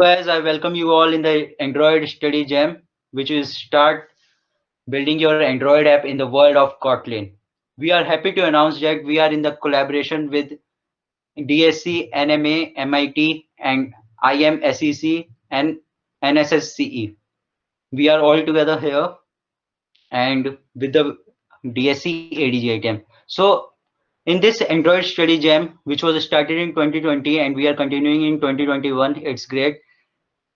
Guys, I welcome you all in the Android Study Jam, which is start building your Android app in the world of Kotlin. We are happy to announce that we are in the collaboration with DSC, NMA, MIT, and IMSEC and NSSCE. We are all together here and with the DSC ADJ item. So in this Android Study Jam, which was started in 2020 and we are continuing in 2021, it's great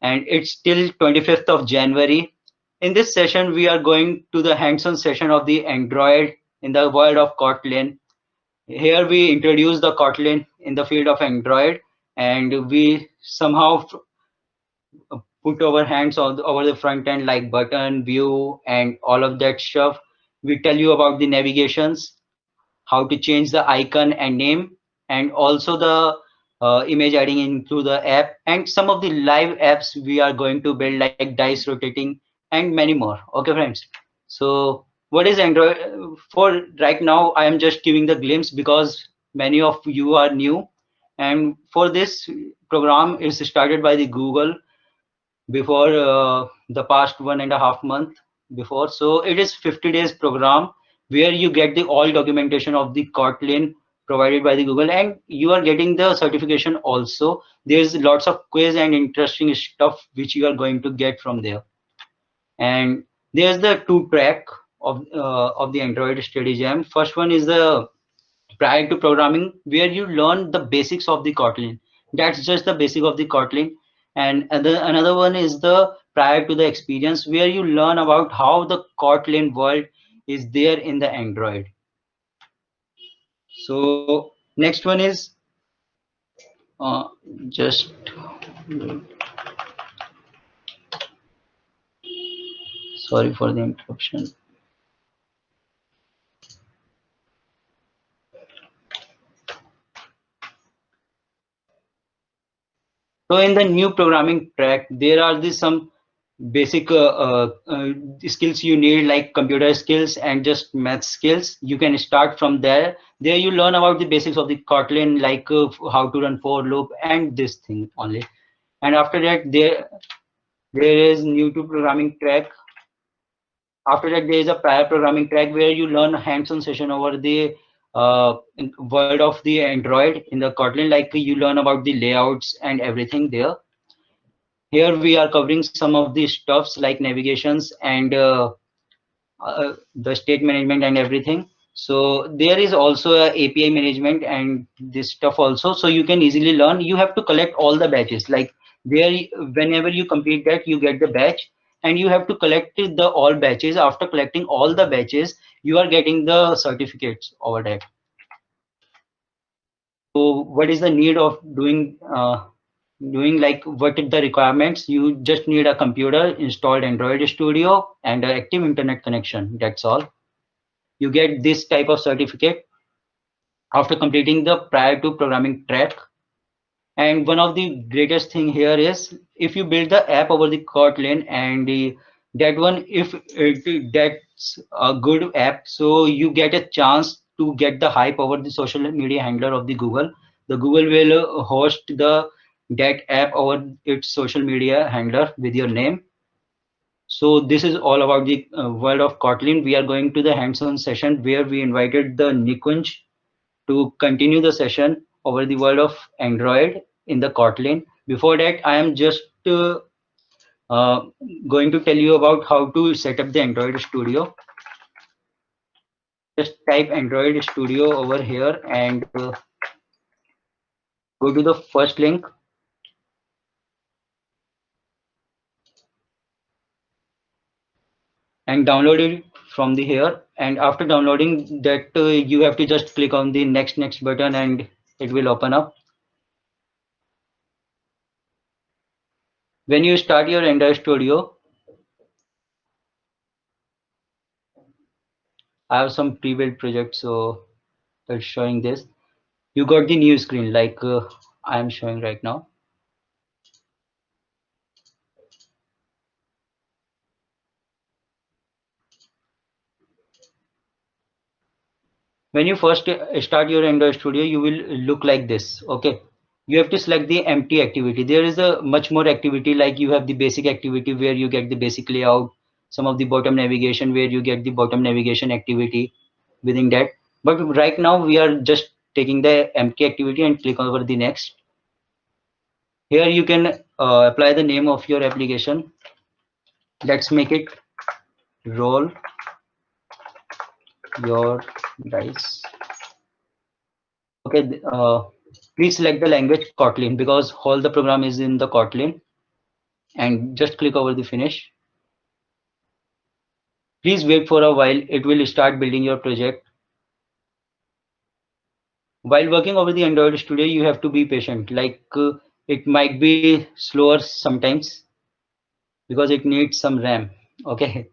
and it's till 25th of January. In this session, we are going to the hands-on session of the Android in the world of Kotlin. Here we introduce the Kotlin in the field of Android, and we somehow put our hands on over the front end like button, view, and all of that stuff. We tell you about the navigations, how to change the icon and name, and also the image adding into the app, and some of the live apps we are going to build like dice rotating and many more. Okay, friends. So what is Android? For right now, I am just giving the glimpse because many of you are new. And for this program, is started by the Google before the past 1.5 month before. So it is 50 days program where you get the all documentation of the Kotlin provided by the Google, and you are getting the certification also. There's lots of quiz and interesting stuff which you are going to get from there. And there's the two track of the Android Study Jam. First one is the prior to programming, where you learn the basics of the Kotlin. That's just the basic of the Kotlin. And another one is the prior to the experience, where you learn about how the Kotlin world is there in the Android. So next one is uh, just sorry for the interruption. So in the new programming track, there are some basic skills you need like computer skills and just math skills. You can start from there. There you learn about the basics of the Kotlin, like how to run for loop and this thing only. And after that, there is new to programming track. After that, there is a prior programming track where you learn hands-on session over the world of the Android in the Kotlin, like you learn about the layouts and everything there. Here we are covering some of the stuffs like navigations and the state management and everything. So there is also a API management and this stuff also. So you can easily learn. You have to collect all the batches. Like there, whenever you complete that, you get the batch, and you have to collect the all batches. After collecting all the batches, you are getting the certificates over that. So what is the need of doing like what are the requirements? You just need a computer, installed Android Studio, and an active internet connection. That's all. You get this type of certificate after completing the prior to programming track. And one of the greatest thing here is if you build the app over the Kotlin and that one, if that's a good app, so you get a chance to get the hype over the social media handler of the Google. The Google will host the that app over its social media handler with your name. So this is all about the world of Kotlin. We are going to the hands-on session where we invited the Nikunj to continue the session over the world of Android in the Kotlin. Before that, I am just uh, going to tell you about how to set up the Android Studio. Just type Android Studio over here and go to the first link and download it from the here. And after downloading that, you have to just click on the next button and it will open up. When you start your Android Studio, I have some pre-built projects, so that's showing this. You got the new screen like I am showing right now. When you first start your Android Studio, you will look like this. Okay. You have to select the empty activity. There is a much more activity, like you have the basic activity where you get the basic layout, some of the bottom navigation where you get the bottom navigation activity within that. But right now we are just taking the empty activity and click over the next. Here you can apply the name of your application. Let's make it roll your dice. Okay, please select the language Kotlin because all the program is in the Kotlin, and just click over the finish. Please wait for a while, it will start building your project. While working over the Android Studio, you have to be patient. It might be slower sometimes because it needs some RAM. Okay,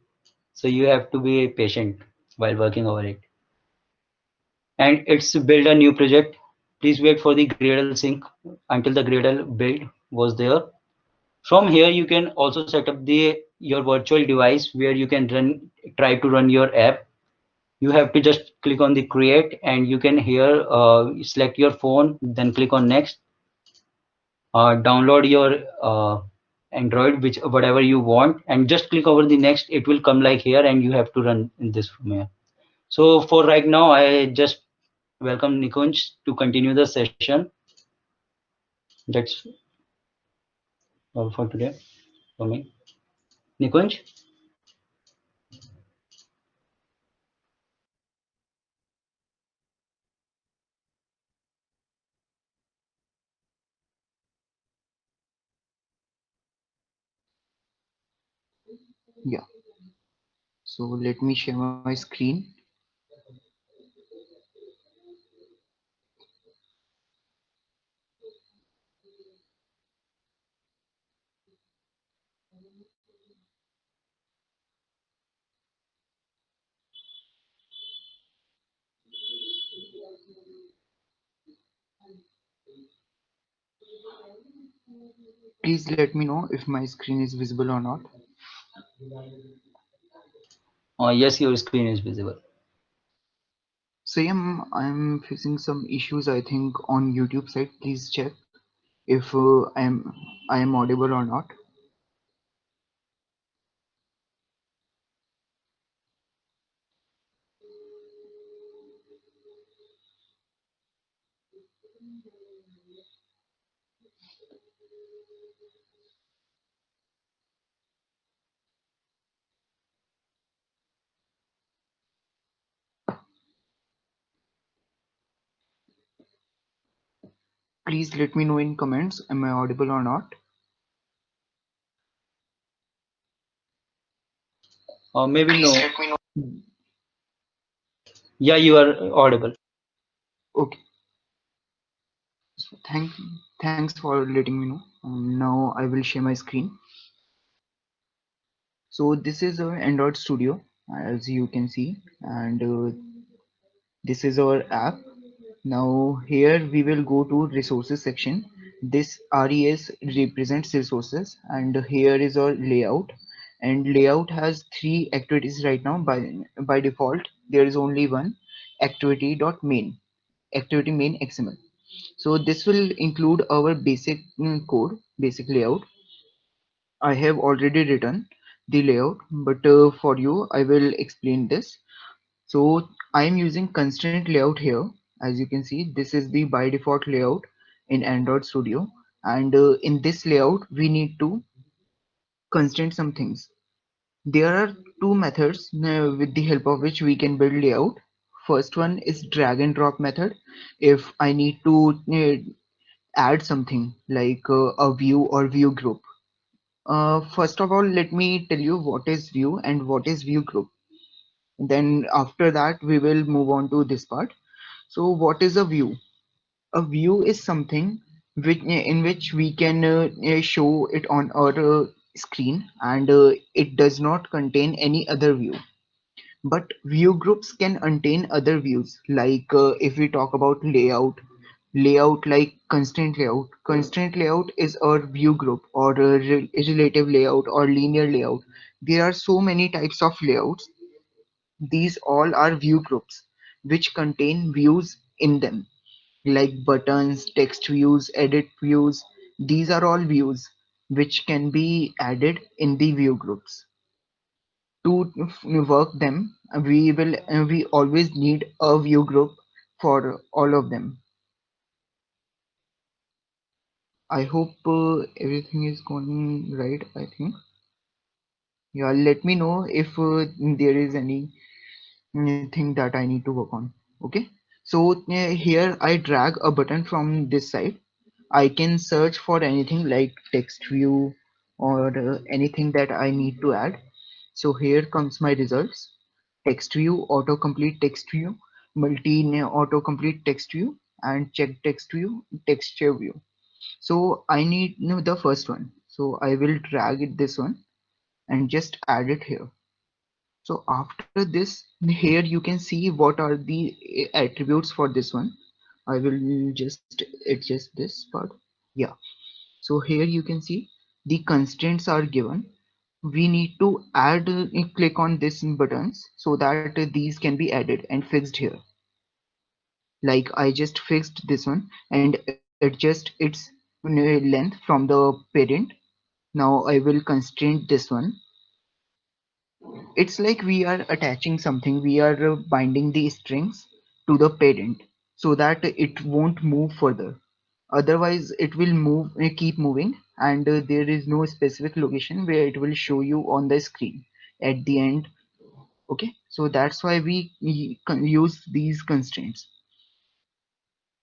so you have to be patient while working over it. And it's build a new project. Please wait for the Gradle sync until the Gradle build was there. From here, you can also set up the your virtual device where you can try to run your app. You have to just click on the create, and you can here select your phone, then click on next. Download your Android, which whatever you want, and just click over the next. It will come like here, and you have to run in this from here. So for right now, I just welcome Nikunj to continue the session. That's all for today for me. Nikunj? Yeah, so let me share my screen. Please let me know if my screen is visible or not. Yes, your screen is visible. So yeah, I'm facing some issues I think on YouTube side. Please check if I am audible or not. Please let me know in comments, am I audible or not? Maybe Please no. let me know. Yeah, you are audible. Okay, so thanks for letting me know. Now I will share my screen. So this is our Android Studio, as you can see, and this is our app. Now here we will go to resources section. This res represents resources, and here is our layout. And layout has three activities right now. By default there is only one, activity.main, activity main XML. So this will include our basic code, basic layout. I have already written the layout, but for you I will explain this. So I am using constraint layout here. As you can see, this is the by default layout in Android Studio. And in this layout, we need to constrain some things. There are two methods with the help of which we can build layout. First one is drag and drop method. If I need to add something like a view or view group. First of all, let me tell you what is view and what is view group. Then after that, we will move on to this part. So what is a view? A view is something in which we can show it on our screen, and it does not contain any other view. But view groups can contain other views, like if we talk about layout like constraint layout. Constraint layout is our view group, or a relative layout, or linear layout. There are so many types of layouts. These all are view groups which contain views in them. like buttons, text views, edit views. These are all views which can be added in the view groups. To work them, we always need a view group for all of them. I hope everything is going right. I think. Yeah, let me know if there is anything that I need to work on. Okay. So here I drag a button from this side. I can search for anything like text view or anything that I need to add. So here comes my results. Text view, autocomplete text view, multi autocomplete text view, and check text view, texture view. So I need the first one. So I will drag it this one and just add it here. So after this, here you can see what are the attributes for this one. I will just adjust this part. Yeah. So here you can see the constraints are given. We need to add click on this buttons so that these can be added and fixed here. Like I just fixed this one and adjust its length from the parent. Now I will constrain this one. It's like we are attaching something, we are binding the strings to the parent so that it won't move further. Otherwise, it will keep moving, and there is no specific location where it will show you on the screen at the end. Okay, so that's why we use these constraints.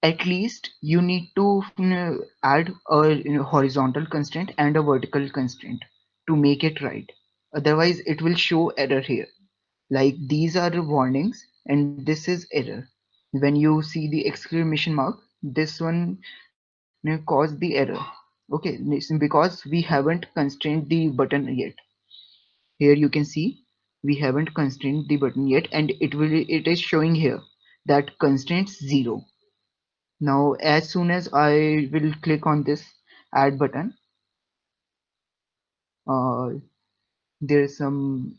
At least you need to add a horizontal constraint and a vertical constraint to make it right. Otherwise, it will show error here. Like these are the warnings and this is error. When you see the exclamation mark, this one caused the error. Okay, because we haven't constrained the button yet. Here you can see we haven't constrained the button yet, and it is showing here that constraints 0. Now as soon as I will click on this add button, uh, there is some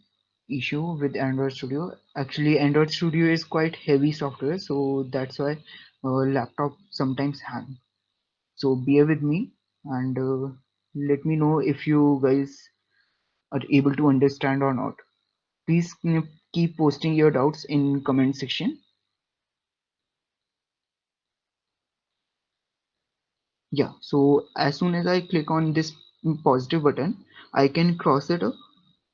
issue with Android Studio. Actually, Android Studio is quite heavy software, so that's why laptop sometimes hang. So bear with me and let me know if you guys are able to understand or not. Please keep posting your doubts in comment section. Yeah, so as soon as I click on this positive button, I can cross it up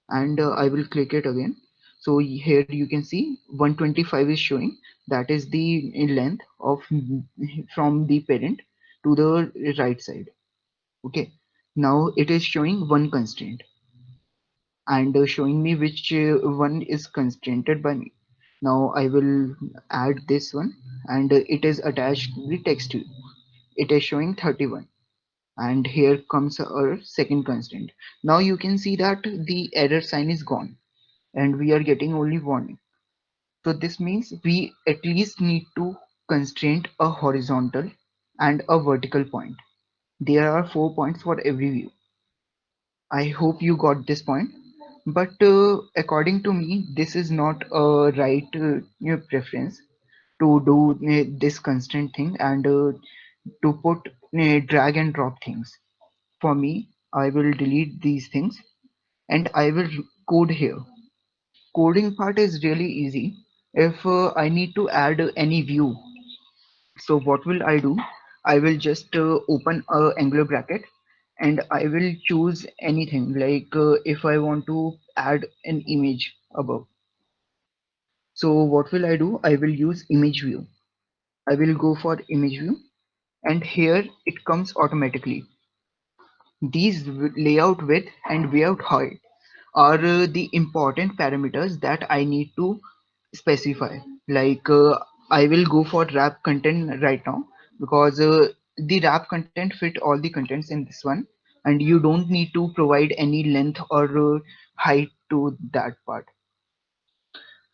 and I will click it again. So here you can see 125 is showing. That is the length of from the parent to the right side. Okay. Now it is showing one constraint and showing me which one is constrained by me. Now I will add this one and it is attached to the text view. It is showing 31 and here comes our second constraint. Now you can see that the error sign is gone and we are getting only warning. So this means we at least need to constrain a horizontal and a vertical point. There are 4 points for every view. I hope you got this point. But according to me, this is not a right preference to do this constraint thing and to put drag and drop things. For me, I will delete these things and I will code here. Coding part is really easy. If I need to add any view, so what will I do? I will just open a angular bracket and I will choose anything like if I want to add an image above. So what will I do? I will use image view. I will go for image view and here it comes automatically. These layout width and layout height are the important parameters that I need to specify. Like I will go for wrap content right now because the wrap content fit all the contents in this one and you don't need to provide any length or height to that part.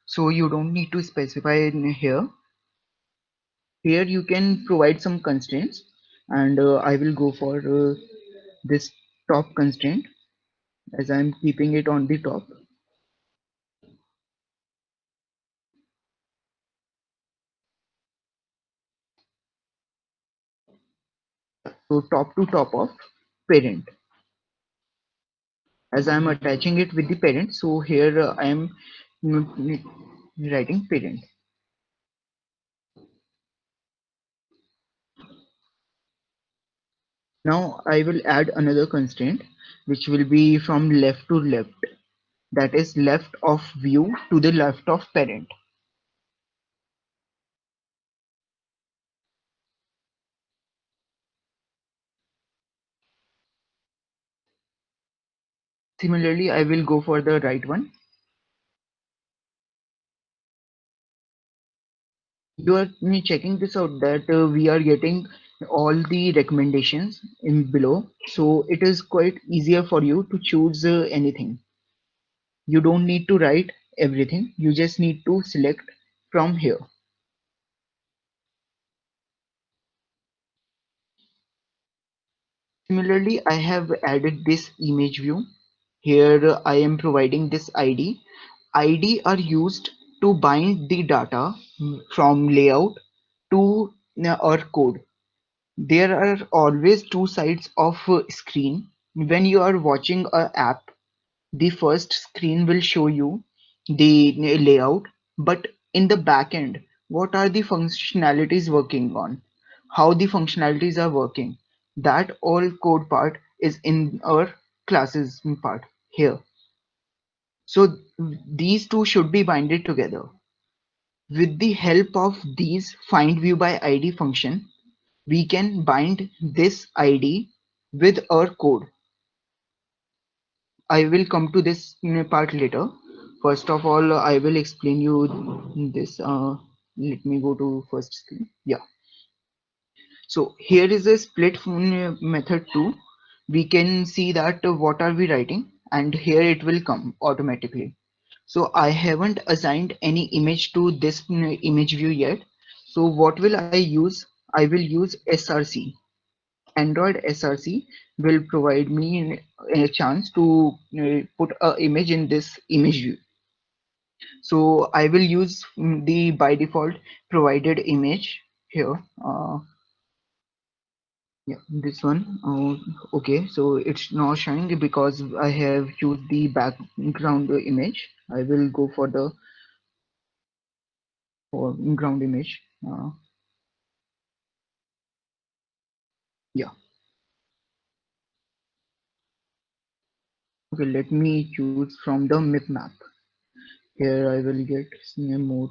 So you don't need to specify in here. Here you can provide some constraints and I will go for this top constraint as I'm keeping it on the top. So top to top of parent. As I am attaching it with the parent, so here I am writing parent. Now I will add another constraint which will be from left to left, that is left of view to the left of parent. Similarly, I will go for the right one. You are checking this out that we are getting all the recommendations in below, so it is quite easier for you to choose anything. You don't need to write everything, you just need to select from here. Similarly, I have added this image view. Here I am providing this ID. ID are used to bind the data from layout to our code. There are always two sides of screen. When you are watching a app, the first screen will show you the layout, but in the back end, what are the functionalities working on? How the functionalities are working? That all code part is in our classes part here. So these two should be binded together. With the help of these find view by ID function, we can bind this ID with our code. I will come to this part later. First of all, I will explain you this. Let me go to first screen. Yeah. So here is a split method too. We can see that what are we writing, and here it will come automatically. So I haven't assigned any image to this image view yet. So what will I use? I will use SRC. Android SRC will provide me a chance to put a image in this image view. So I will use the by default provided image here. Yeah, this one. Okay, so it's not showing because I have used the background image. I will go for the foreground image. Yeah. Okay, let me choose from the mip map. Here I will get more.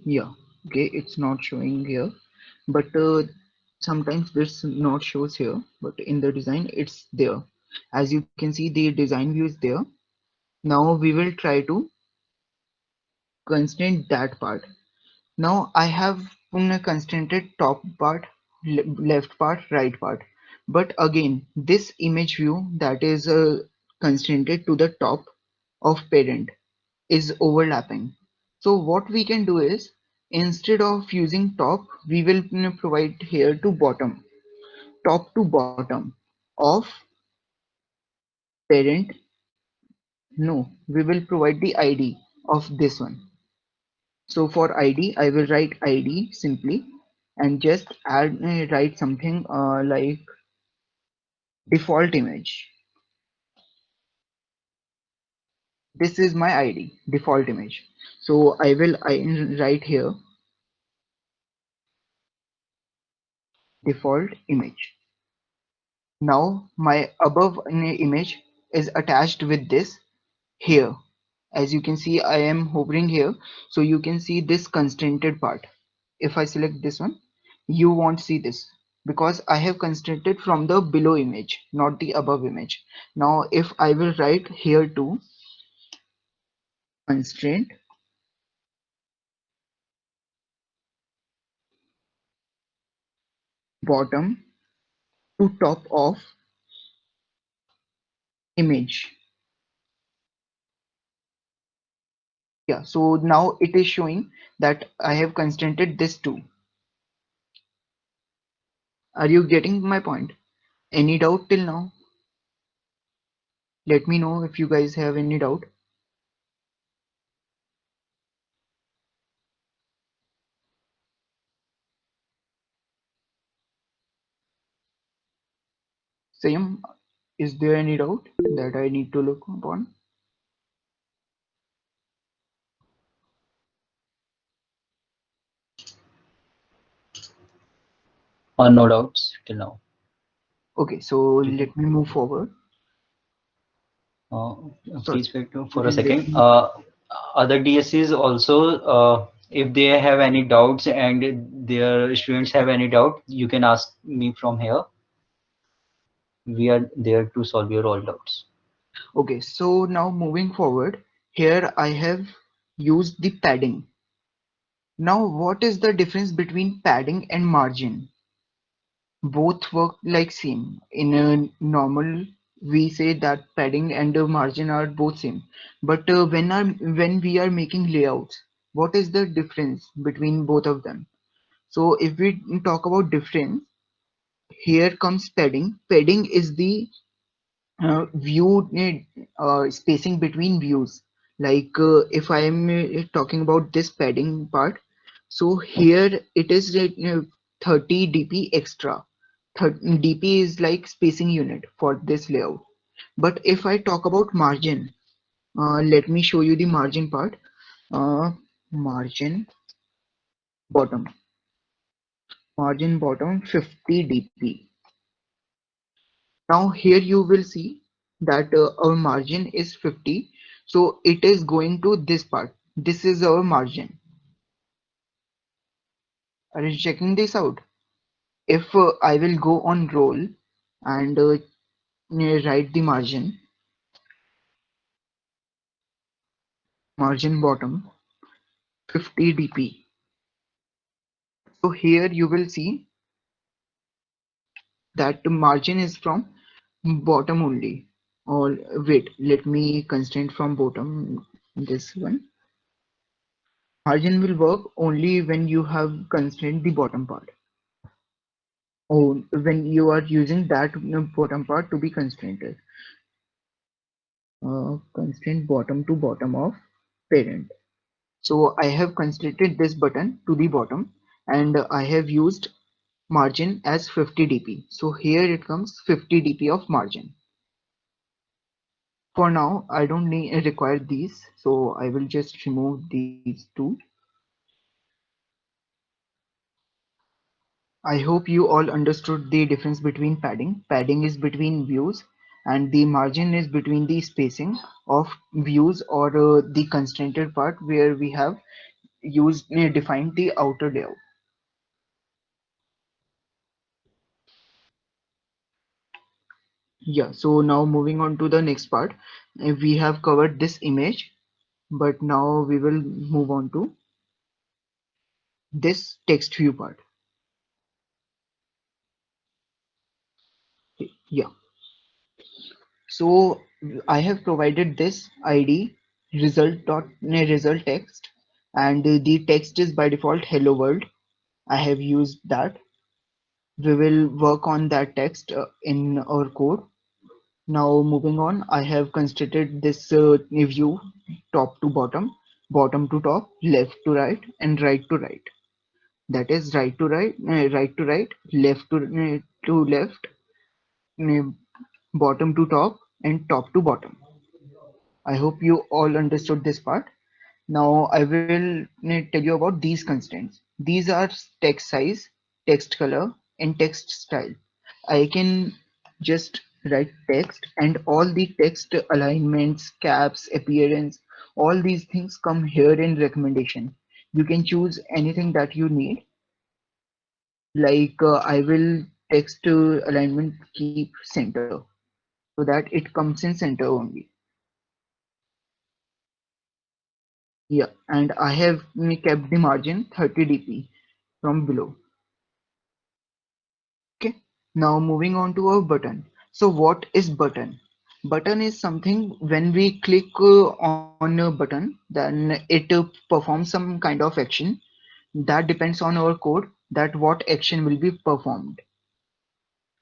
Yeah, okay, it's not showing here, but sometimes this not shows here, but in the design it's there. As you can see, the design view is there. Now we will try to constrain that part. Now I have constrained top part, left part, right part, but again this image view that is constrained to the top of parent is overlapping. So what we can do is, instead of using top, we will provide here to bottom, top to bottom of parent. No, we will provide the ID of this one. So for ID, I will write ID simply and just add write something like default image. This is my ID, default image. So I write here default image. Now my above image is attached with this here. As you can see, I am hovering here, so you can see this constrained part. If I select this one, you won't see this because I have constrained from the below image, not the above image. Now if I will write here to constraint bottom to top of image. Yeah, so now it is showing that I have constrained this too. Are you getting my point? Any doubt till now? Let me know if you guys have any doubt. Same. Is there any doubt that I need to look upon? No doubts till now. Okay, so Mhm. let me move forward. Uh, Sorry, Please wait for a let second. me. Other DSCs also, if they have any doubts and their students have any doubt, you can ask me from here. We are there to solve your all doubts. Okay, so now moving forward, here I have used the padding. Now, what is the difference between padding and margin? Both work like same. In a normal, we say that padding and margin are both same. But when we are making layouts, what is the difference between both of them? So if we talk about difference, here comes padding. Padding is the view spacing between views. Like if I am talking about this padding part, so here it is 30 dp extra. 30 dp is like spacing unit for this layout. But if I talk about margin, let me show you the margin part. Margin bottom, margin bottom 50 dp. Now here you will see that our margin is 50, so it is going to this part. This is our margin. Are you checking this out? If I will go on roll and write the margin, margin bottom 50 dp. So here you will see that the margin is from bottom only. Or wait, let me constrain from bottom this one. Margin will work only when you have constrained the bottom part. Oh, when you are using that bottom part to be constrained. Constraint bottom to bottom of parent. So I have constrained this button to the bottom and I have used margin as 50 dp. So here it comes 50 dp of margin. For now, I don't need require these, so I will just remove these two. I hope you all understood the difference between padding. Padding is between views and the margin is between the spacing of views or the constrained part where we have used defined the outer layout. Yeah, so now moving on to the next part. We have covered this image, but now we will move on to this text view part. Yeah, so I have provided this ID result text and the text is by default hello world. I have used that. We will work on that text in our code. Now moving on, I have constructed this view top to bottom, bottom to top, left to right, and right to right. That is right to right, left to left, uh, bottom to top, and top to bottom. I hope you all understood this part. Now I will tell you about these constraints. These are text size, text color, and text style. I can just write text and all the text alignments, caps, appearance, all these things come here in recommendation. You can choose anything that you need. Like I will text alignment keep center so that it comes in center only. Yeah, and I have kept the margin 30 dp from below. Okay, now moving on to our button. So what is button? Button is something when we click on a button, then it performs some kind of action that depends on our code that what action will be performed.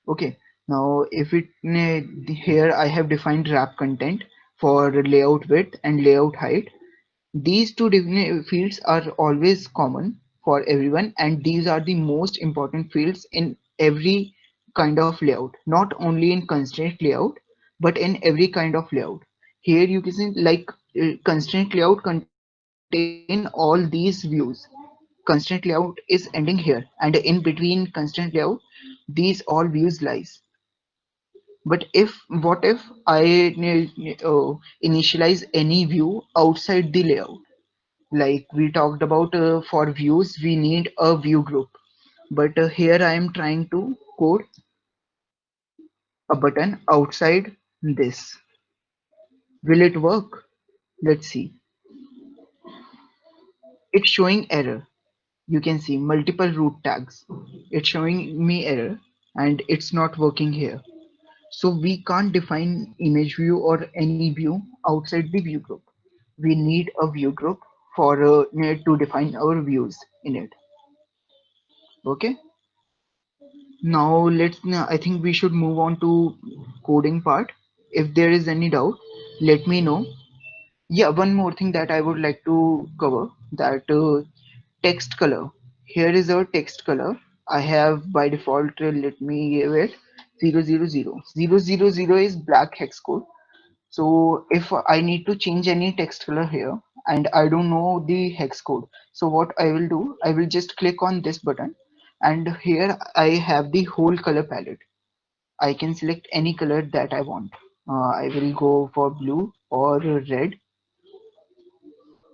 Okay, now if it here I have defined wrap content for layout width and layout height. These two fields are always common for everyone, and these are the most important fields in every kind of layout, not only in constraint layout, but in every kind of layout. Here you can see like constraint layout contain all these views. Constraint layout is ending here, and in between constraint layout, these all views lies. But if what if initialize any view outside the layout? Like we talked about, for views we need a view group, but here I am trying to code a button outside this. Will it work? Let's see. It's showing error. You can see multiple root tags. It's showing me error and it's not working here. So we can't define image view or any view outside the view group. We need a view group for to define our views in it. Okay. Now I think we should move on to coding part. If there is any doubt, let me know. Yeah, one more thing that I would like to cover, that text color. Here is our text color. I have by default, let me give it 000. 000 is black hex code. So if I need to change any text color here and I don't know the hex code, so what I will do, I will just click on this button, and here I have the whole color palette. I can select any color that I want. I will go for blue or red.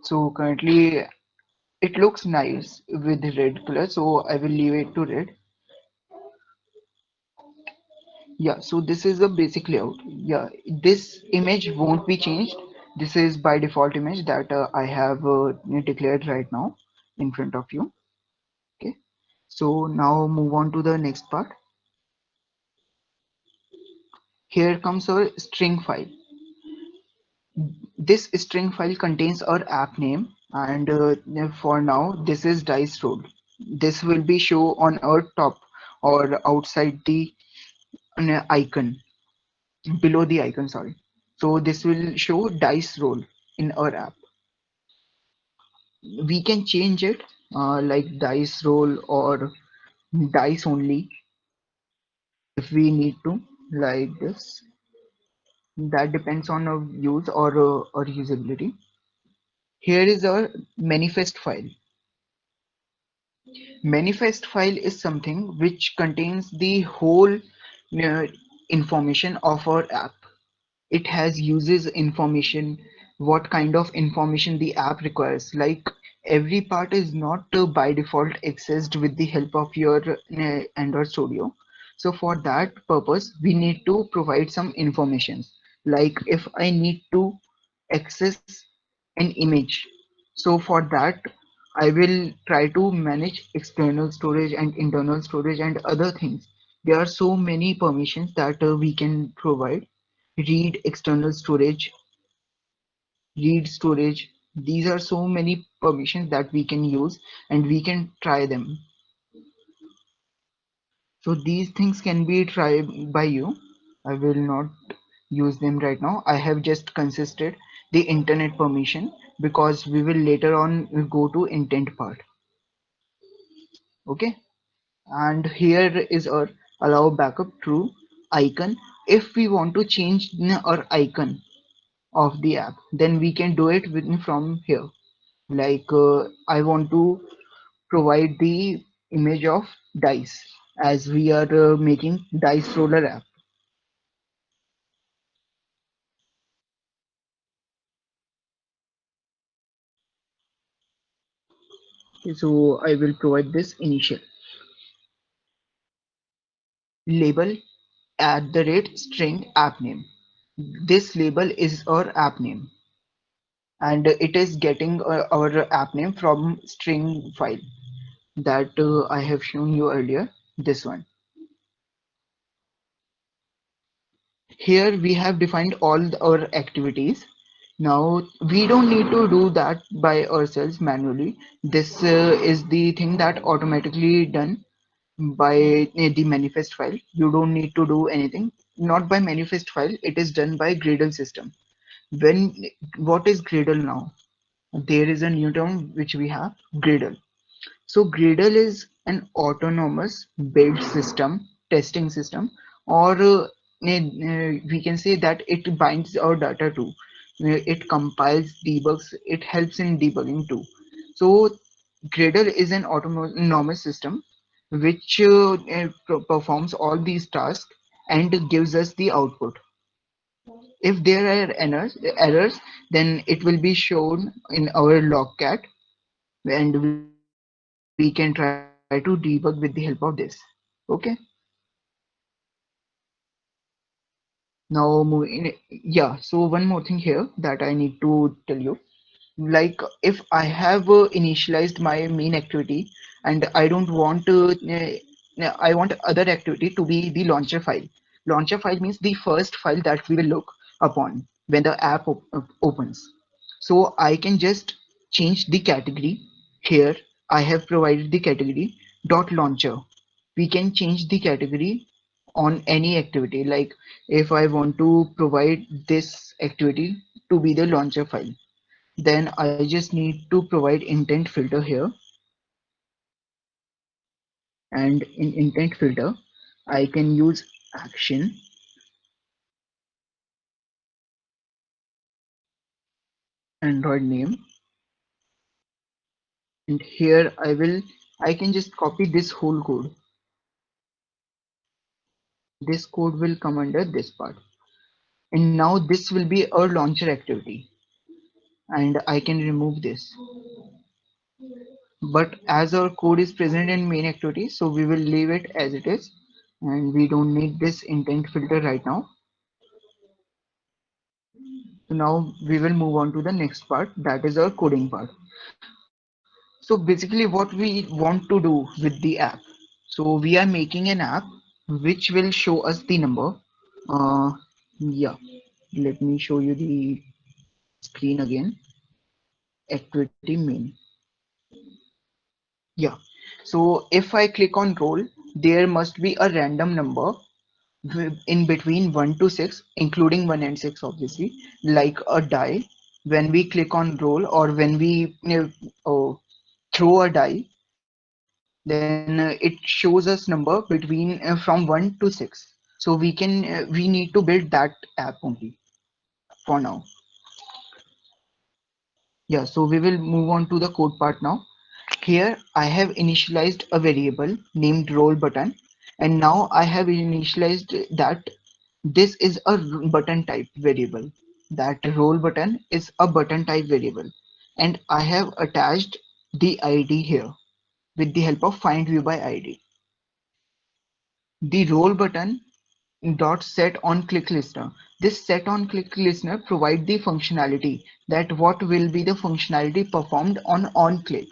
So currently it looks nice with red color, so I will leave it to red. Yeah, so this is the basic layout. Yeah, this image won't be changed. This is by default image that I have declared right now in front of you. Okay, so now move on to the next part. Here comes our string file. This string file contains our app name, and for now this is dice roll. This will be show on our top or outside the icon, below the icon, sorry. So this will show dice roll in our app. We can change it like dice roll or dice only if we need to, like this. That depends on our use or usability. Here is our manifest file. Manifest file is something which contains the whole information of our app. It has uses information, what kind of information the app requires. Like every part is not by default accessed with the help of your Android Studio. So for that purpose, we need to provide some information. Like if I need to access an image, so for that I will try to manage external storage and internal storage and other things. There are so many permissions that we can provide. Read external storage, read storage. These are so many permissions that we can use and we can try them. So these things can be tried by you. I will not use them right now. I have just consisted the internet permission because we will later on go to intent part. Okay. And here is our allow backup true icon. If we want to change our icon of the app, then we can do it from here. Like I want to provide the image of dice, as we are making dice roller app. So I will provide this initial label @string app name. This label is our app name, and it is getting our app name from string file that I have shown you earlier, this one. Here we have defined all our activities. Now we don't need to do that by ourselves manually. This is the thing that automatically done by the manifest file. You don't need to do anything. Not by manifest file, it is done by Gradle system. When what is Gradle now? There is a new term which we have, Gradle. So Gradle is an autonomous build system testing system, or we can say that it binds our data too. It compiles, debugs, it helps in debugging too. So Gradle is an autonomous system which performs all these tasks and gives us the output. If there are errors, then it will be shown in our logcat, and we can try to debug with the help of this. Okay. Now moving, yeah. So one more thing here that I need to tell you. Like if I have initialized my main activity and I don't want I want other activity to be the launcher file. Launcher file means the first file that we will look upon when the app opens. So I can just change the category. Here I have provided the category dot launcher. We can change the category on any activity. Like if I want to provide this activity to be the launcher file, then I just need to provide intent filter here, and in intent filter I can use action, Android name, and here I can just copy this whole code, and this code will come under this part, and now this will be our launcher activity, and I can remove this. But as our code is present in main activity, so we will leave it as it is, and we don't need this intent filter right now. So now we will move on to the next part, that is our coding part. So basically what we want to do with the app. So we are making an app which will show us the number. Yeah, let me show you the screen again. Activity main. Yeah. So if I click on roll, there must be a random number in between 1 to 6, including 1 and 6 obviously, like a die. When we click on roll, or when we throw a die, then it shows us number between from 1 to 6. So we need to build that app only for now. Yeah, so we will move on to the code part now. Here I have initialized a variable named roll button, and now I have initialized that this is a button type variable. That roll button is a button type variable, and I have attached the ID here with the help of find view by ID. The roll button dot set on click listener. This set on click listener provide the functionality, that what will be the functionality performed on click.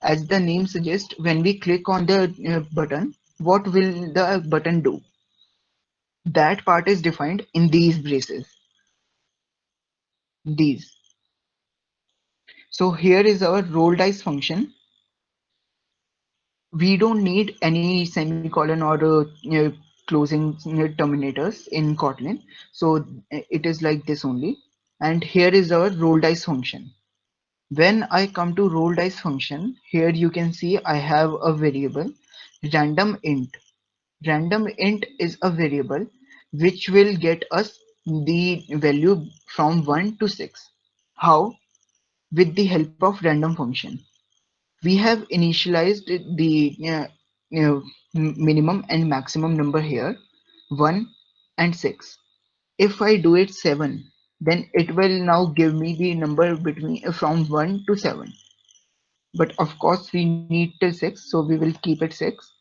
As the name suggests, when we click on the button, what will the button do? That part is defined in these braces. These. So here is our roll dice function. We don't need any semicolon or closing terminators in Kotlin. So it is like this only. And here is our roll dice function. When I come to roll dice function, here you can see I have a variable random int. Random int is a variable which will get us the value from 1 to 6. How? With the help of random function. We have initialized the minimum and maximum number here, 1 and 6. If I do it 7, then it will now give me the number between from 1 to 7. But of course we need till 6, so we will keep it 6.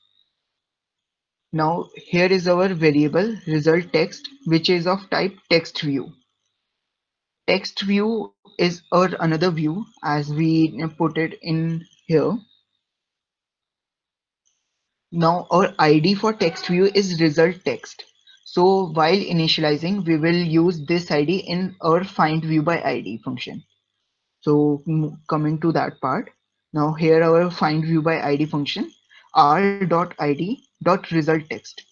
Now here is our variable result text, which is of type text view. Text view is our another view, as we put it in here. Now our ID for text view is result text. So while initializing, we will use this ID in our find view by ID function. So coming to that part, now here our find view by ID function r.id.result text,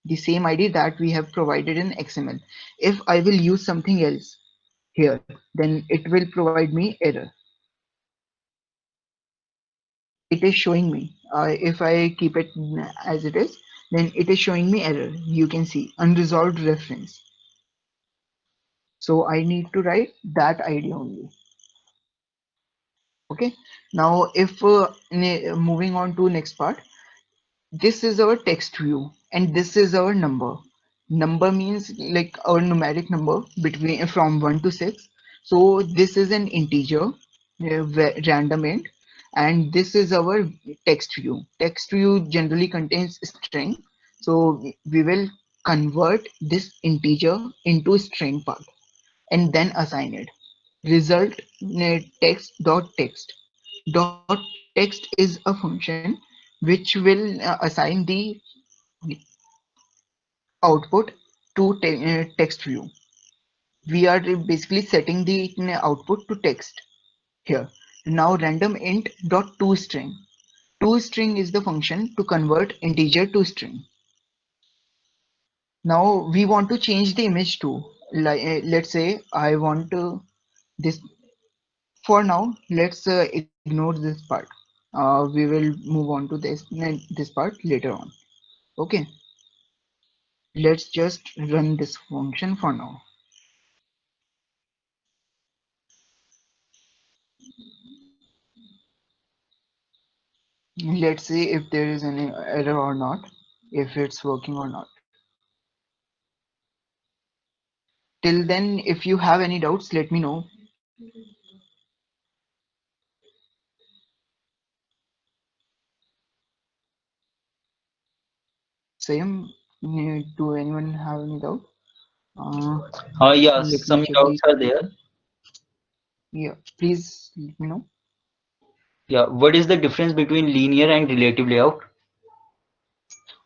the same ID that we have provided in XML. If I will use something else here, then it will provide me error. It is showing me if I keep it as it is, then it is showing me error. You can see unresolved reference. So I need to write that ID only. Okay. Now if moving on to next part, this is our text view and this is our number. Number means like our numeric number between from 1 to 6. So this is an integer, random int, and this is our text view. Text view generally contains string. So we will convert this integer into string part and then assign it. Result text.text. Dot text is a function which will assign the output to text view. We are basically setting the output to text here. Now random int dot toString. ToString is the function to convert integer to string. Now we want to change the image too. Like let's say I want this. For now, let's ignore this part. We will move on to this part later on. Okay, let's just run this function for now. Let's see if there is any error or not, if it's working or not. Till then, if you have any doubts, let me know. Same, do anyone have any doubt? Uh, Yeah, Let me some check the doubts are there. screen. Yeah, please let me know. Yeah, what is the difference between linear and relative layout?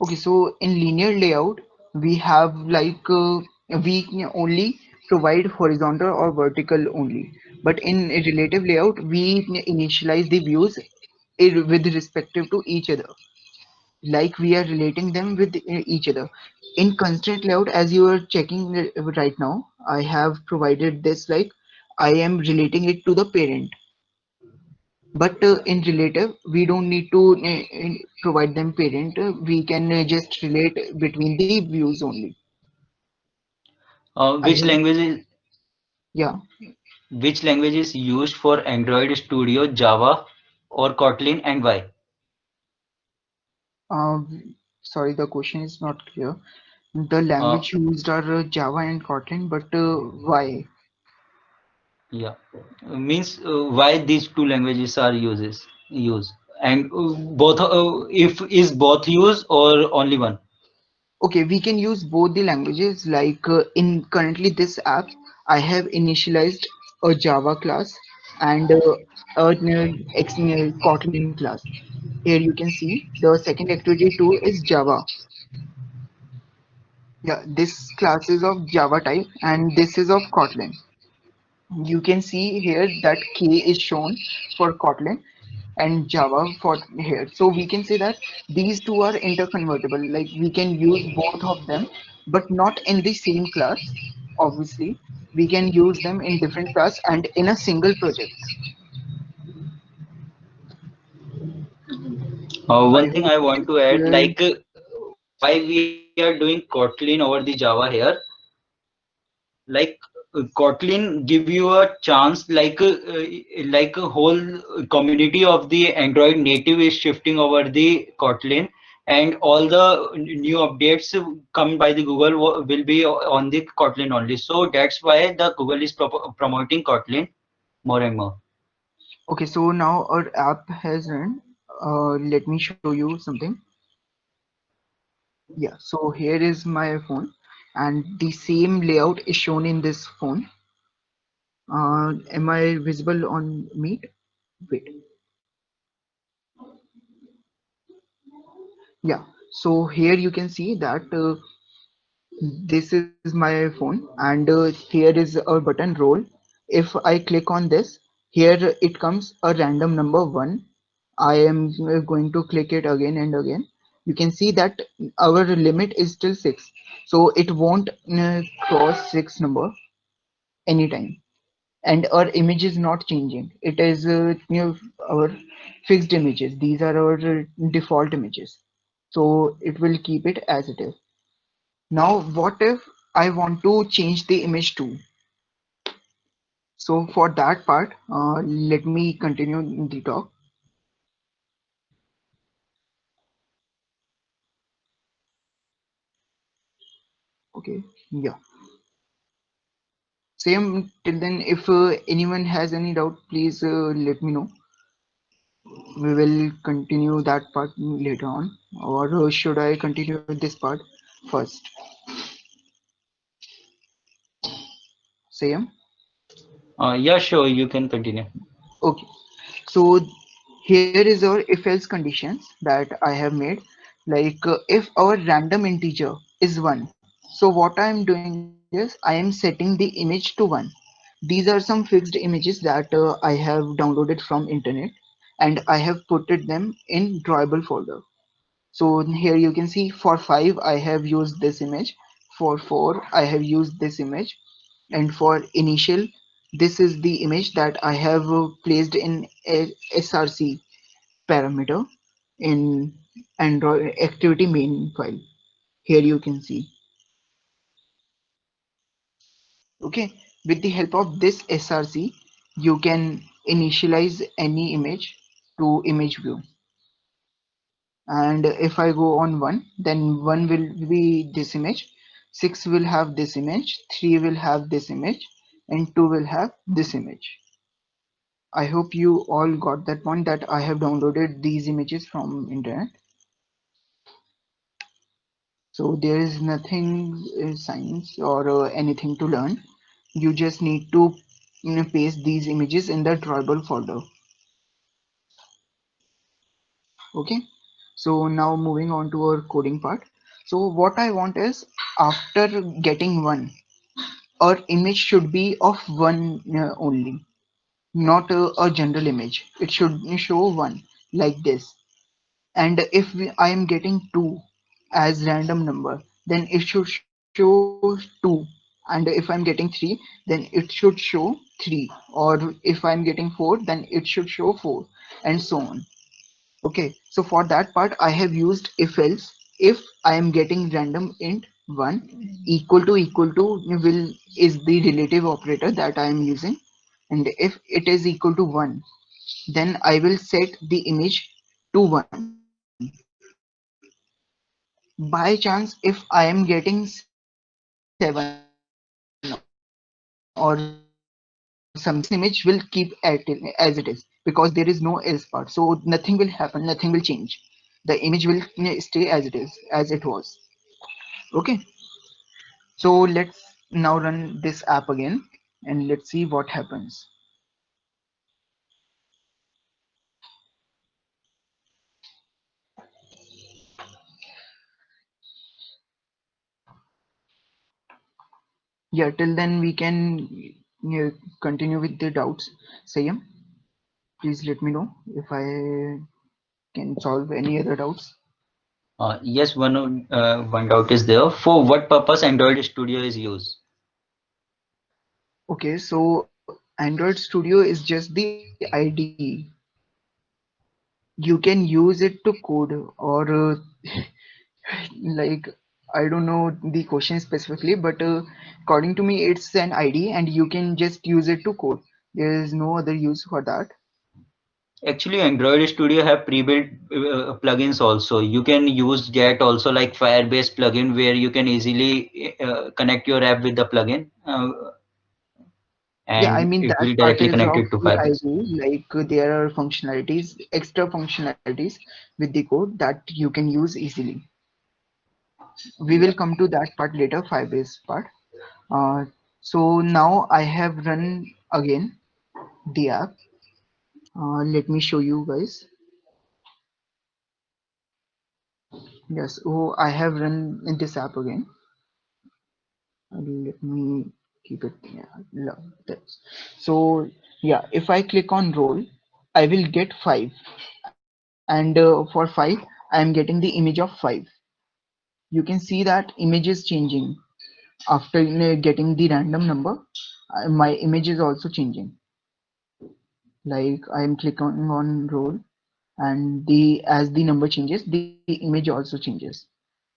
Okay, so in linear layout, we have like we can only provide horizontal or vertical only. But in a relative layout, we initialize the views with respective to each other, like we are relating them with each other. In constraint layout, as you are checking right now, I have provided this like I am relating it to the parent. But in relative, we don't need to provide them parent. We can just relate between the views only. I Which hope, language is yeah. which language is used for Android Studio, Java or Kotlin, and why? Sorry, the question is not clear. The Uh, language used are Java and Kotlin, but why? yeah, means why these two languages are used, and both if is both use or only one. Okay, we can use both the languages. Like in currently this app, I have initialized a Java class and Kotlin class. Here you can see the second activity too is Java. Yeah, this class is of Java type and this is of Kotlin. You can see here that K is shown for Kotlin and Java for here. So we can say that these two are interconvertible. Like we can use both of them, but not in the same class. Obviously, we can use them in different class and in a single project. I One thing hope I it want is to add, clear. like why we are doing Kotlin over the Java here, like Kotlin give you a chance, like a whole community of the Android native is shifting over the Kotlin, and all the new updates come by the Google will be on the Kotlin only. So that's why the Google is promoting Kotlin more and more. Okay, so now our app has run. Let me show you something. Yeah, so here is my phone, and the same layout is shown in this phone. Am I visible on Meet? Wait. Yeah, so here you can see that this is my phone, and here is a button roll. If I click on this, here it comes a random number 1. I am going to click it again and again. You can see that our limit is still 6, so it won't cross 6 number anytime. And our image is not changing. It is our fixed images. These are our default images. So it will keep it as it is. Now, what if I want to change the image to? So for that part, let me continue the talk. Okay, yeah. Same till then, if anyone has any doubt, please let me know. We will continue that part later on, or should I continue with this part first? Same. Yeah, sure, you can continue. Okay. So here is our if else conditions that I have made. Like if our random integer is 1, so what I am doing is I am setting the image to 1. These are some fixed images that I have downloaded from internet, and I have put them in drawable folder. So here you can see for 5 I have used this image, for 4 I have used this image, and for initial this is the image that I have placed in a src parameter in Android activity main file. Here you can see. Okay, with the help of this src you can initialize any image to image view. And if I go on 1, then 1 will be this image, 6 will have this image, 3 will have this image, and 2 will have this image. I hope you all got that point that I have downloaded these images from internet. So there is nothing science or anything to learn. You just need to paste these images in the drawable folder. Okay. So now moving on to our coding part. So what I want is after getting one, our image should be of one only, not a general image. It should show one like this. And if I am getting 2 as random number, then it should show 2. And if I'm getting 3, then it should show 3. Or if I'm getting 4, then it should show 4, and so on. Okay, so for that part I have used if else. If I am getting random int 1, equal to will is the relative operator that I am using, and if it is equal to 1, then I will set the image to 1. By chance, if I am getting 7 or something, then this image will keep as it is because there is no else part. So nothing will happen, nothing will change. The image will stay as it is, as it was. Okay, so let's now run this app again and let's see what happens. Yeah, till then we can continue with the doubts. Sayam, please let me know if I can solve any other doubts. Yes, one doubt is there. For what purpose Android Studio is used? Okay, so Android Studio is just the IDE. You can use it to code, or like I don't know the question specifically, but according to me, it's an IDE and you can just use it to code. There is no other use for that. Actually, Android Studio have pre-built plugins also. You can use that also like Firebase plugin where you can easily connect your app with the plugin Yeah, I and mean it that will part directly is connect of it to the Firebase. IDE. Like there are functionalities, extra functionalities with the code that you can use easily. We Yeah. will come to that part later, Firebase part. Uh, so now I have run again the app. Let me show you guys. Yes, oh, I have run in this app again. Let me keep it, yeah, this. So yeah, if I click on roll, I will get 5, and for 5 I am getting the image of 5. You can see that image is changing after getting the random number. My image is also changing. Like I am clicking on roll, and the as the number changes, the image also changes.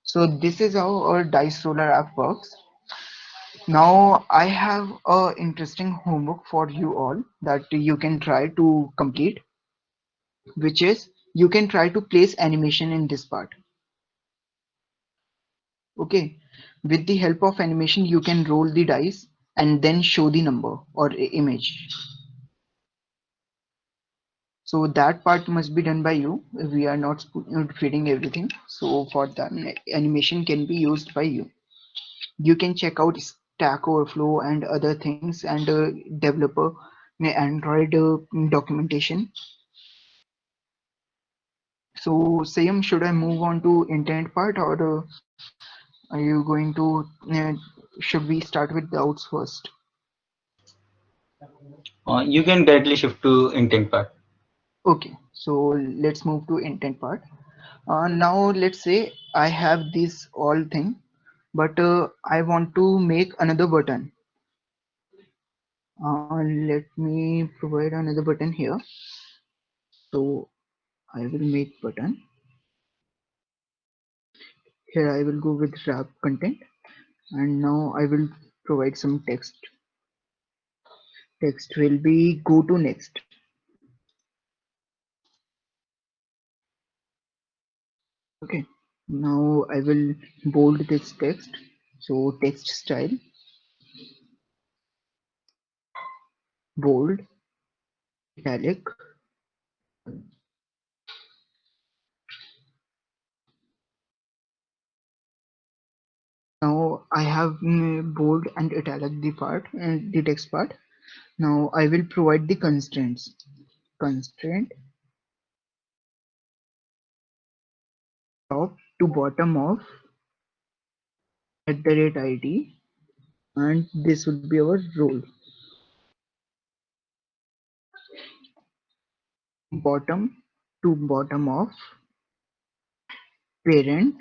So this is how our dice roller app works. Now I have a interesting homework for you all that you can try to complete, which is you can try to place animation in this part. Okay, with the help of animation you can roll the dice and then show the number or image. So that part must be done by you. We are not feeding everything. So for that, animation can be used by you. You can check out Stack Overflow and other things and developer Android documentation. So Sayam, should I move on to intent part or are you going to should we start with the outs first? You can directly shift to intent part. Okay, so let's move to intent part. Now let's say I have this all thing, but I want to make another button. Let me provide another button here. So I will make button. Here I will go with wrap content, and now I will provide some text. Text will be go to next. Okay. Now I will bold this text. So text style, bold, italic. Now I have bold and italic the part and the text part. Now I will provide the constraints. Constraint top to bottom of @ID, and this would be our role. Bottom to bottom of parent.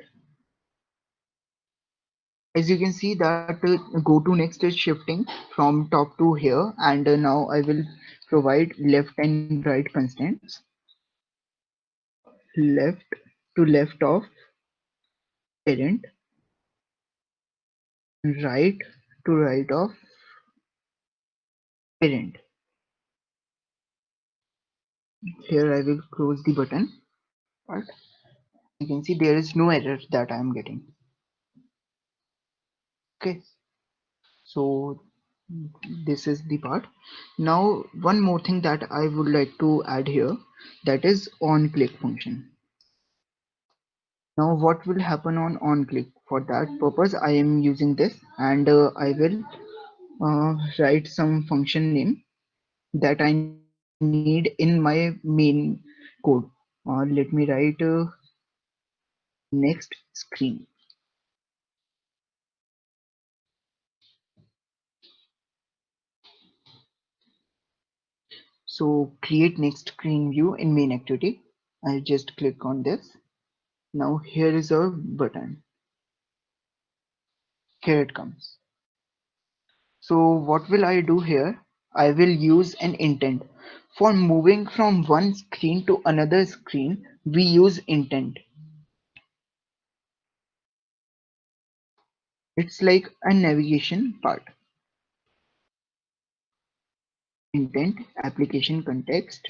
As you can see that go to next is shifting from top to here, and now I will provide left and right constraints. Left to left of parent, right to right of parent. Here I will close the button part. You can see there is no error that I am getting. Okay, so this is the part. Now one more thing that I would like to add here, that is on click function. Now what will happen on click? For that purpose I am using this, and I will write some function name that I need in my main code. Let me write next screen. So create next screen view in main activity. I just click on this. Now here is our button. Here it comes. So what will I do here? I will use an intent. For moving from one screen to another screen, we use intent. It's like a navigation part. Intent, application context,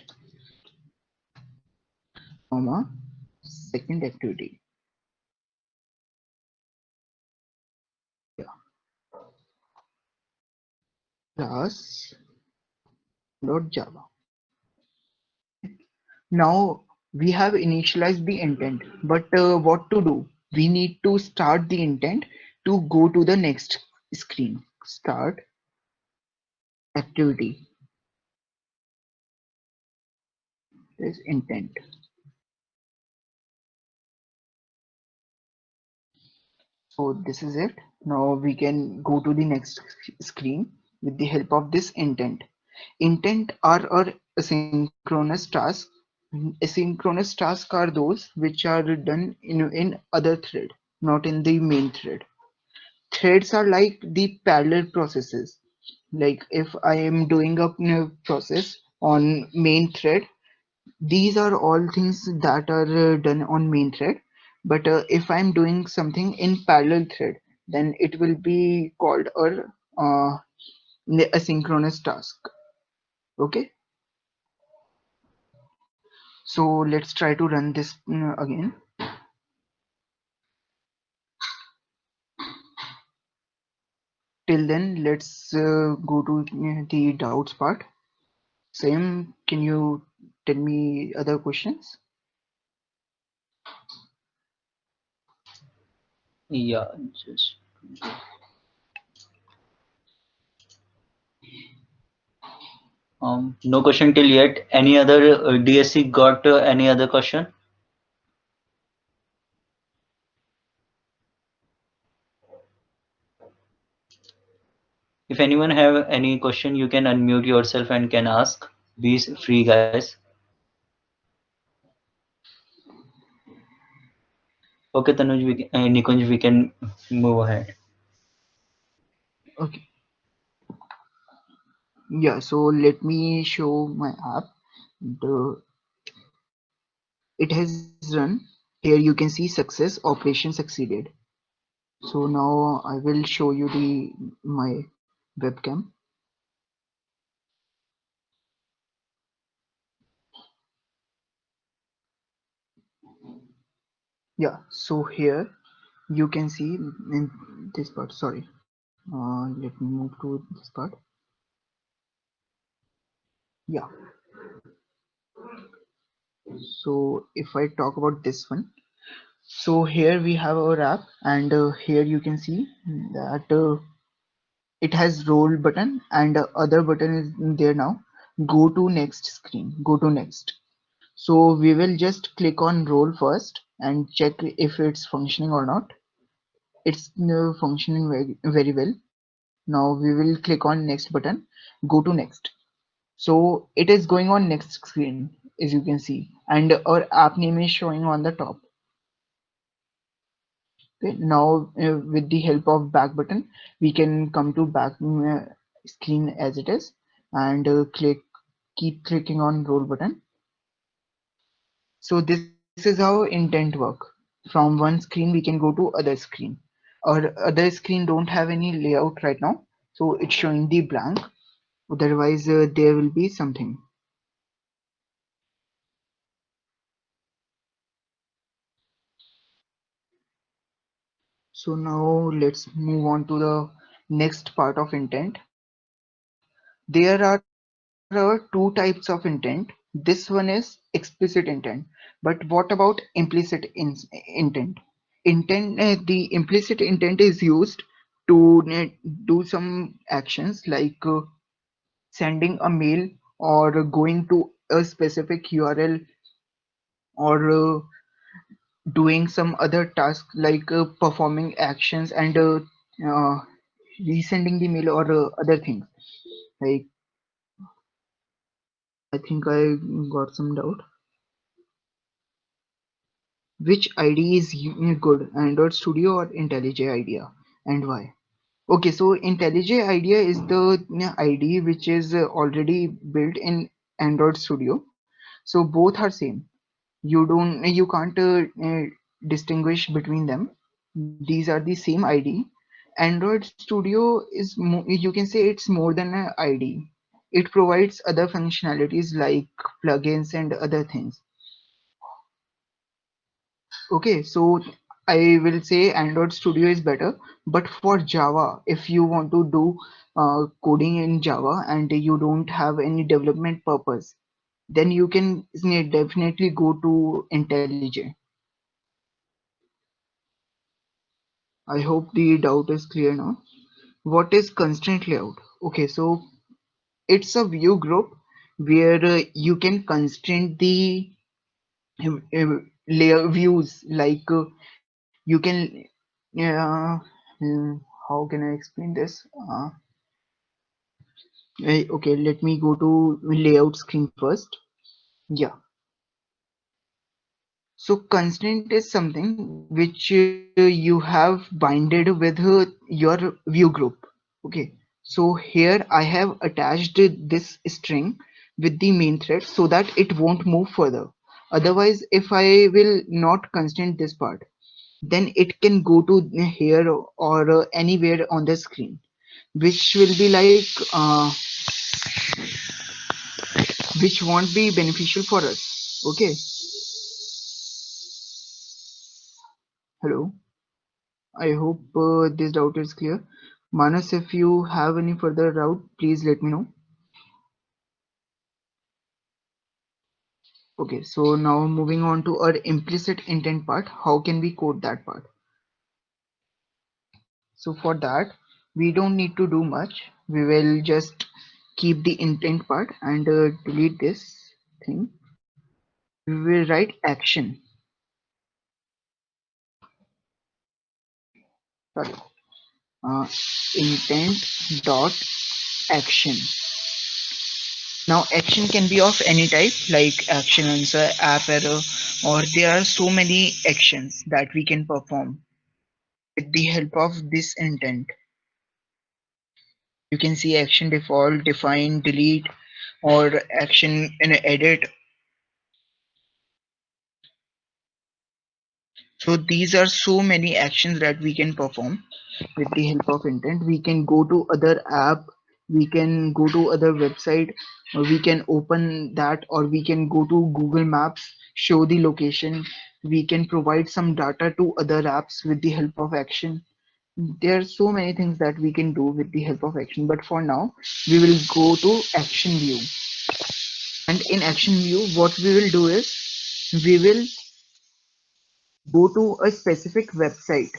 comma, second activity. Yeah, class dot Java. Now we have initialized the intent, but what to do? We need to start the intent to go to the next screen. Start activity is intent. So this is it. Now we can go to the next screen with the help of this intent. Intent are our asynchronous tasks. Asynchronous tasks are those which are done in other thread, not in the main thread. Threads are like the parallel processes. Like if I am doing a process on main thread, These are all things that are done on main thread. But if I'm doing something in parallel thread, then it will be called uh, asynchronous task. Okay, so let's try to run this again. Till then, let's go to the doubts part. Same, can you tell me other questions? Yeah, just no question till yet. Any other DSC got any other question? If anyone have any question, you can unmute yourself and can ask. Be free, guys. Okay, Tanuj, Nikunj, we can move ahead. Okay, yeah, so let me show my app. The It has run. Here you can see success, operation succeeded. So now I will show you the my webcam. Yeah, so here you can see in this part. Sorry, let me move to this part. Yeah, so if I talk about this one, so here we have our app, and here you can see that it has roll button, and other button is there now. Go to next screen. Go to next. So we will just click on roll first and check if it's functioning or not. It's functioning very well. Now we will click on next button, go to next. So it is going on next screen, as you can see, and our app name is showing on the top. Okay, now with the help of back button, we can come to back screen as it is, and keep clicking on roll button. So this is how intent work. From one screen we can go to other screen. Our other screen don't have any layout right now, so it's showing the blank. Otherwise, there will be something. So now let's move on to the next part of intent. There are two types of intent. This one is explicit intent. But what about implicit intent? The implicit intent is used to do some actions like sending a mail or going to a specific URL or doing some other task like performing actions and uh, resending the mail or other things. Like I think I got some doubt. Which IDE is good, Android Studio or IntelliJ IDEA, and why? Okay, so IntelliJ IDEA is the IDE which is already built in Android Studio. So both are same. You can't distinguish between them. These are the same IDE. Android Studio is you can say it's more than an IDE. It provides other functionalities like plugins and other things. Okay, so I will say Android Studio is better, but for Java, if you want to do coding in Java and you don't have any development purpose, then you can definitely go to IntelliJ. I hope the doubt is clear now. What is constraint layout? Okay, so it's a view group where you can constrain the layer views like you can how can I explain this okay, let me go to layout screen first. Yeah, so constraint is something which you have binded with your view group. Okay, so here I have attached this string with the main thread so that it won't move further. Otherwise, if I will not constrain this part, then it can go to here or anywhere on the screen, which will be like which won't be beneficial for us. Okay. Hello. I hope this doubt is clear. Manas, if you have any further doubt, please let me know. Okay, so now moving on to our implicit intent part. How can we code that part? So for that, we don't need to do much. We will just keep the intent part and delete this thing. We will write action. Sorry, uh, intent dot action. Now action can be of any type like action answer, app error, or there are so many actions that we can perform with the help of this intent. You can see action default, define, delete, or action in edit. So these are so many actions that we can perform with the help of intent. We can go to other app, we can go to other website, or we can open that, or we can go to Google Maps, show the location. We can provide some data to other apps with the help of action. There are so many things that we can do with the help of action, but for now we will go to action view. And in action view, what we will do is we will go to a specific website.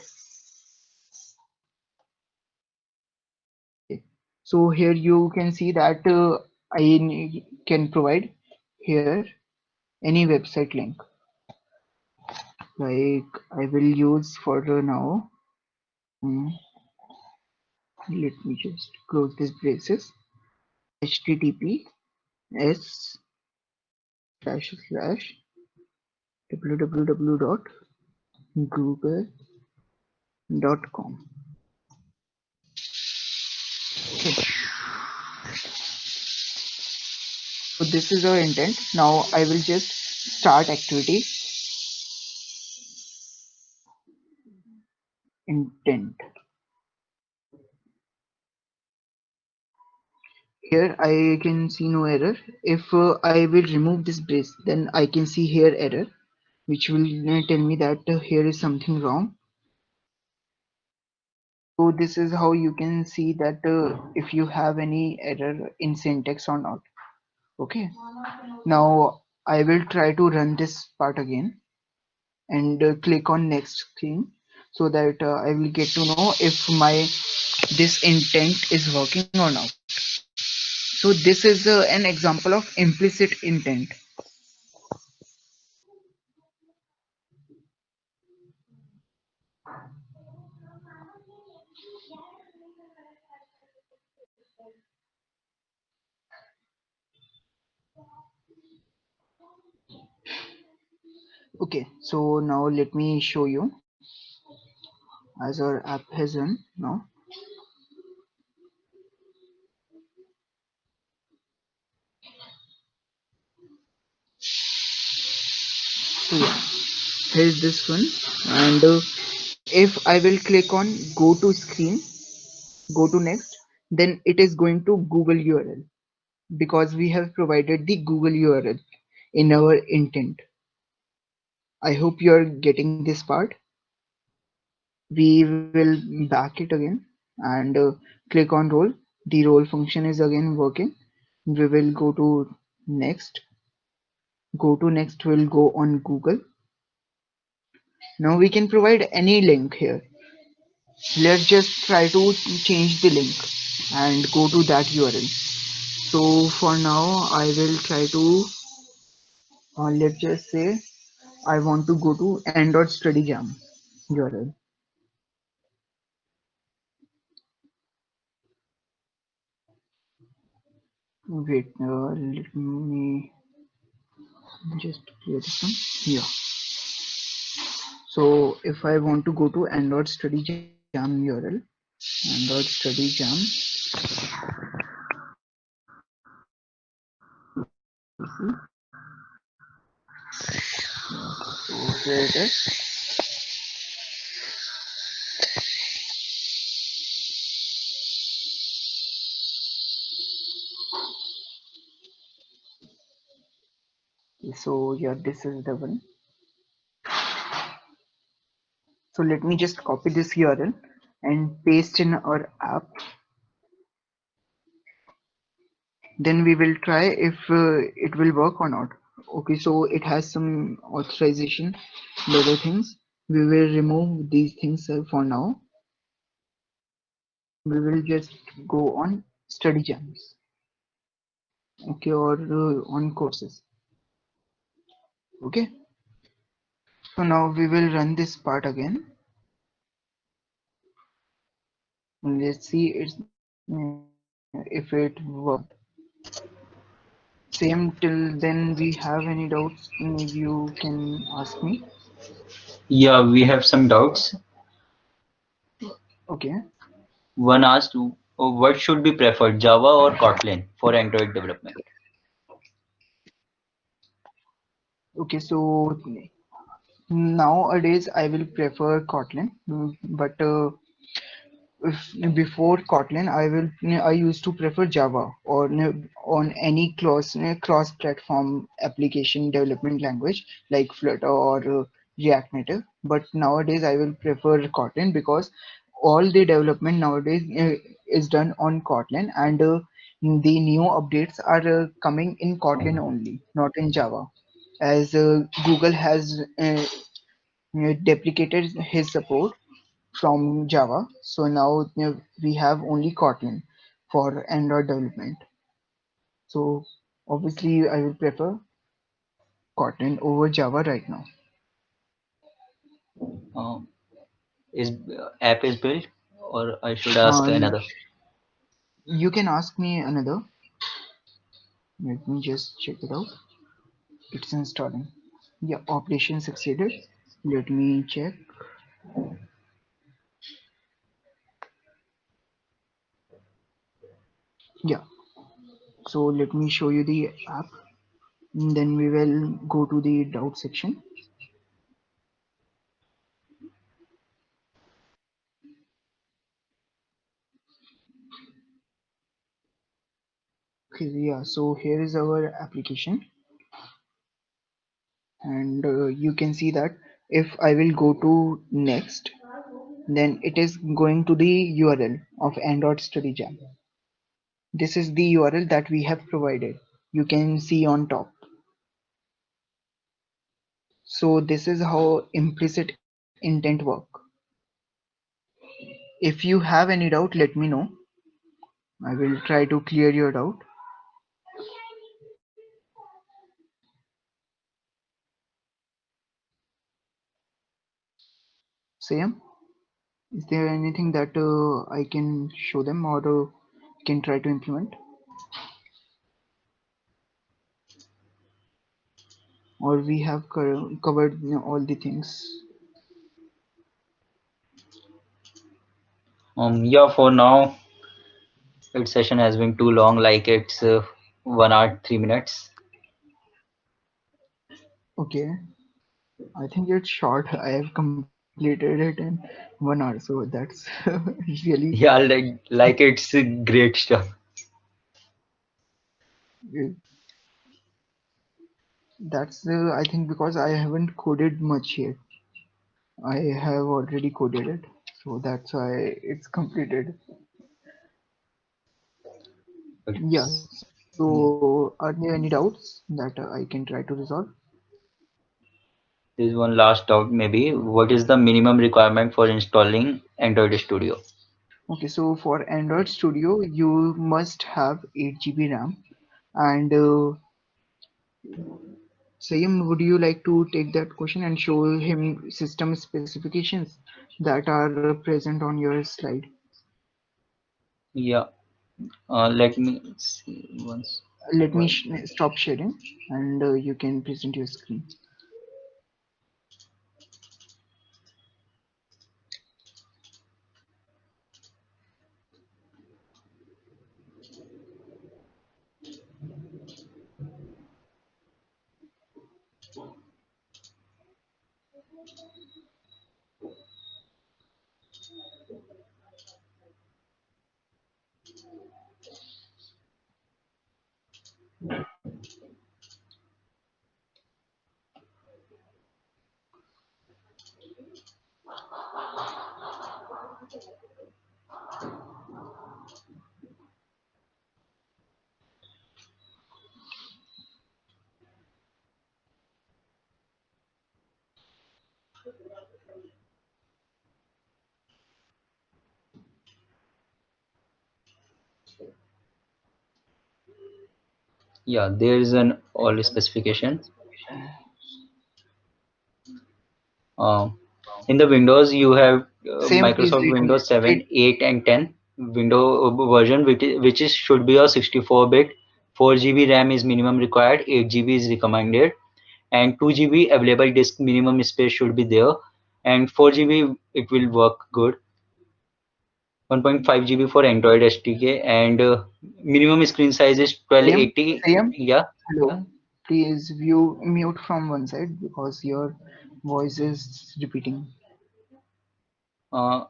Okay. So here you can see that can provide here any website link. Like I will use for now. mm, Let me just close this braces. HTTPS slash slash www.google.com. Okay. So this is our intent. Now I will just start activity intent. Here I can see no error. If I will remove this brace, then I can see here error, which will tell me that here is something wrong. So this is how you can see that if you have any error in syntax or not. Okay. Now I will try to run this part again and click on next screen so that I will get to know if my this intent is working or not. So this is an example of implicit intent. Okay, so now let me show you as our app has run now. So yeah, here's this one, and if I will click on go to screen, go to next, then it is going to Google URL because we have provided the Google URL in our intent. I hope you are getting this part. We will back it again and click on role. The role function is again working. We will go to next. Go to next will go on Google. Now we can provide any link here. Let's just try to change the link and go to that URL. So for now I will try to let's just say I want to go to Android Study Jam URL. Wait, let me just clear this one. Yeah. So if I want to go to Android Study Jam URL, Android Study Jam Let me see. So here it is. So yeah, this is the one. So let me just copy this URL and paste in our app. Then we will try if it will work or not. Okay, so it has some authorization, the other things. We will remove these things for now. We will just go on study jams, okay, or on courses. Okay, so now we will run this part again. Let's see if it worked. Same till then we have any doubts, you can ask me. Yeah, we have some doubts. Okay. One asked, what should be preferred, Java or Kotlin for Android development? Okay, so nowadays I will prefer Kotlin, but before Kotlin, I used to prefer Java or on any cross-platform application development language like Flutter or React Native. But nowadays, I will prefer Kotlin because all the development nowadays is done on Kotlin, and the new updates are coming in Kotlin only, not in Java, as Google has deprecated his support from Java. So now we have only Kotlin for Android development. So obviously I will prefer Kotlin over Java right now. Um, is app is built, or I should ask Uh, another? you can ask me another. Let me just check it out. It's installing. Yeah, operation succeeded. Let me check. Yeah, so let me show you the app. Then we will go to the doubt section. Okay, yeah, so here is our application, and you can see that if I will go to next, then it is going to the URL of Android Study Jam. This is the URL that we have provided. You can see on top. So this is how implicit intent work. If you have any doubt, let me know. I will try to clear your doubt. Sam, is there anything that I can show them or can try to implement? Or we have covered all the things. Yeah, for now, its session has been too long, like it's 1 hour 3 minutes. Okay, I think it's short. I have completed it in 1 hour, so that's really Yeah, like it's great stuff. uh, that's I think because I haven't coded much yet. I have already coded it, so that's why it's completed. Yeah. It's, So are there any doubts that I can try to resolve? there's one last doubt, maybe. What is the minimum requirement for installing Android Studio? Okay, so for Android Studio, you must have 8 GB RAM. And Sayam, would you like to take that question and show him system specifications that are present on your slide? Yeah, let me see once. Let me Why? stop sharing and you can present your screen. Yeah, there is an all specification. Um, in the Windows, you have Same, please Microsoft read on Windows it. 7, Read. 8, and 10 window version, which is should be a 64-bit. 4 GB RAM is minimum required. 8 GB is recommended, and 2 GB available disk minimum space should be there, and 4 GB it will work good. 1.5 GB for Android SDK, and minimum screen size is Same, 1280. same. Yeah, Hello. Please view mute from one side because your voice is repeating. uh,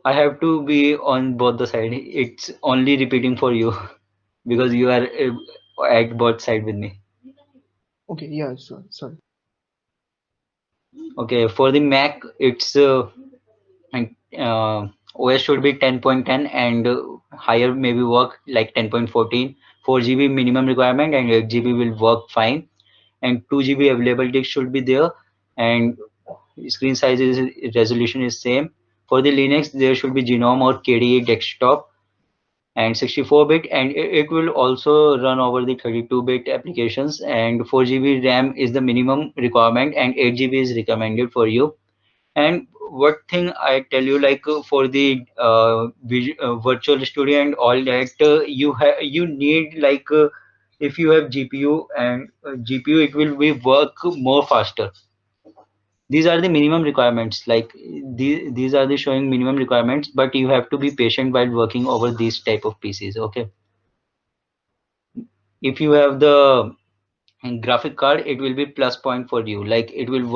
I have to be on both the side. It's only repeating for you because you are at both side with me. Okay, yeah, sure, sorry. Okay, for the Mac, it's and, OS should be 10.10 and higher maybe work like 10.14. 4 GB minimum requirement and 8 GB will work fine. And 2 GB available disk should be there, and screen size is resolution is same. For the Linux, there should be GNOME or KDE desktop and 64-bit, and it will also run over the 32-bit applications, and 4 GB RAM is the minimum requirement and 8 GB is recommended for you. And what thing I tell you, like for the virtual studio and all that, you need like if you have GPU and GPU, it will be work more faster. These are the minimum requirements. Like these are the showing minimum requirements, but you have to be patient while working over these type of PCs. Okay, if you have the graphic card, it will be plus point for you. Like it will